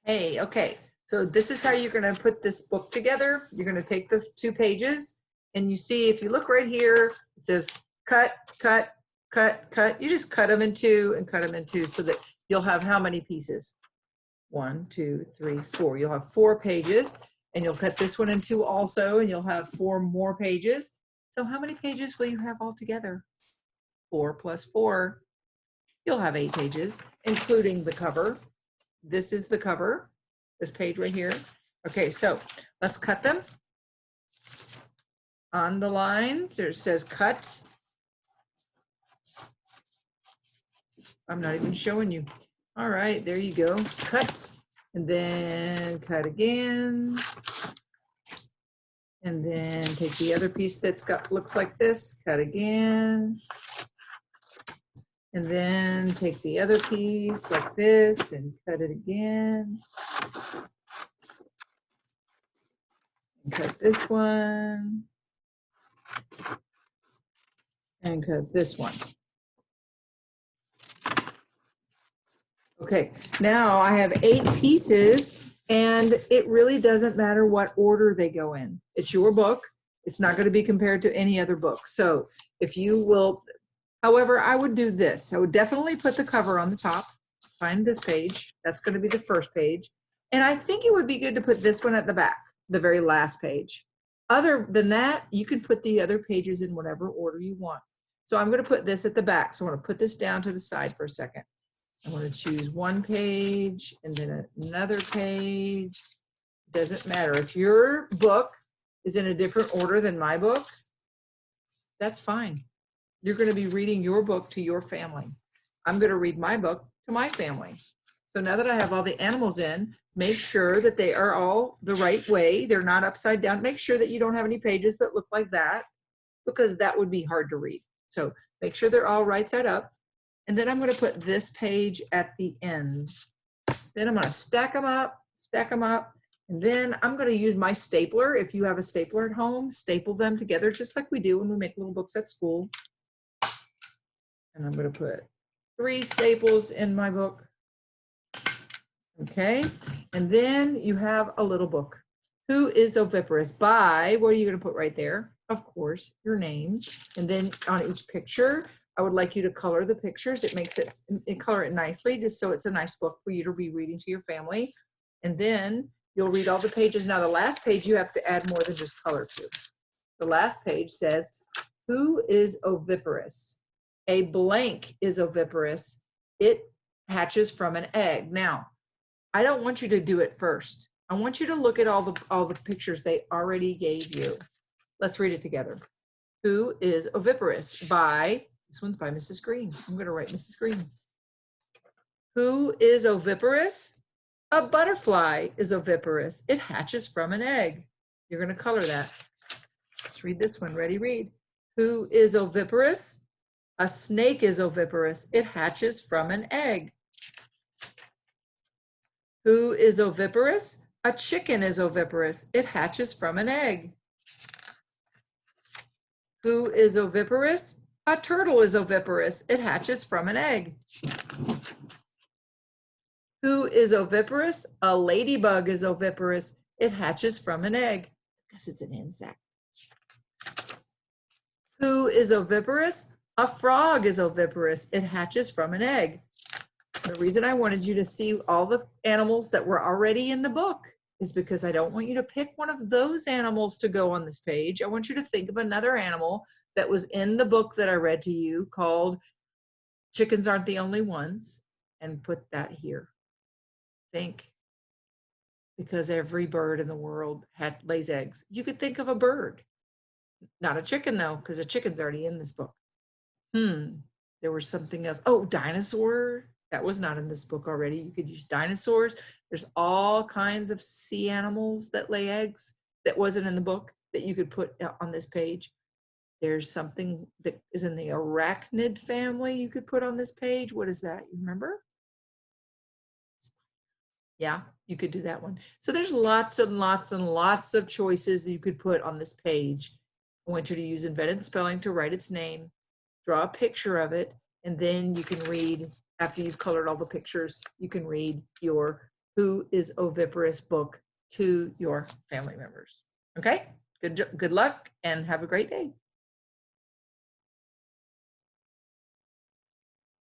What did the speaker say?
Hey, okay. So this is how you're going to put this book together. You're going to take the 2 pages and you see, if you look right here, it says cut, cut, cut, cut. You just cut them in 2 and cut them in 2 so that you'll have how many pieces? 1, 2, 3, 4. You'll have 4 pages, and you'll cut this one in 2 also, and you'll have 4 more pages. So how many pages will you have altogether? 4 plus 4. You'll have 8 pages, including the cover. This is the cover, this page right here. Okay, so let's cut them. On the lines, there it says cut. I'm not even showing you. All right, there you go. Cut, and then cut again. And then take the other piece that's looks like this, cut again. And then take the other piece like this and cut it again. And cut this one. And cut this one. Okay, now I have 8 pieces, and it really doesn't matter what order they go in. It's your book. It's not going to be compared to any other book. So if you will, however, I would do this. I would definitely put the cover on the top. Find this page. That's going to be the first page. And I think it would be good to put this one at the back, the very last page. Other than that, you can put the other pages in whatever order you want. So I'm going to put this at the back. So I want to put this down to the side for a second. I want to choose one page and then another page. Doesn't matter. If your book is in a different order than my book, that's fine. You're going to be reading your book to your family. I'm going to read my book to my family. So now that I have all the animals in, make sure that they are all the right way. They're not upside down. Make sure that you don't have any pages that look like that, because that would be hard to read. So make sure they're all right side up. And then I'm going to put this page at the end. Then I'm going to stack them up, and then I'm going to use my stapler. If you have a stapler at home, staple them together just like we do when we make little books at school. And I'm going to put 3 staples in my book. Okay, and then you have a little book. Who is Oviparous? By, what are you going to put right there? Of course, your name. And then on each picture, I would like you to color the pictures. It makes it, color it nicely, just so it's a nice book for you to be reading to your family. And then you'll read all the pages. Now the last page you have to add more than just color to. The last page says, who is oviparous? A blank is oviparous. It hatches from an egg. Now, I don't want you to do it first. I want you to look at all the pictures they already gave you. Let's read it together. Who is oviparous? By, this one's by Mrs. Green. I'm going to write Mrs. Green. Who is oviparous? A butterfly is oviparous. It hatches from an egg. You're going to color that. Let's read this one. Ready, read. Who is oviparous? A snake is oviparous. It hatches from an egg. Who is oviparous? A chicken is oviparous. It hatches from an egg. Who is oviparous? A turtle is oviparous. It hatches from an egg. Who is oviparous? A ladybug is oviparous. It hatches from an egg. Because it's an insect. Who is oviparous? A frog is oviparous. It hatches from an egg. The reason I wanted you to see all the animals that were already in the book is because I don't want you to pick one of those animals to go on this page. I want you to think of another animal that was in the book that I read to you called Chickens Aren't the Only Ones, and put that here. Think, because every bird in the world lays eggs. You could think of a bird, not a chicken though, because a chicken's already in this book. There was something else. Oh, dinosaur. That was not in this book already. You could use dinosaurs. There's all kinds of sea animals that lay eggs that wasn't in the book that you could put on this page. There's something that is in the arachnid family you could put on this page. What is that? You remember? Yeah, you could do that one. So there's lots and lots and lots of choices that you could put on this page. I want you to use invented spelling to write its name, draw a picture of it, and then you can read, after you've colored all the pictures, you can read your Who is Oviparous book to your family members. Okay, good luck and have a great day.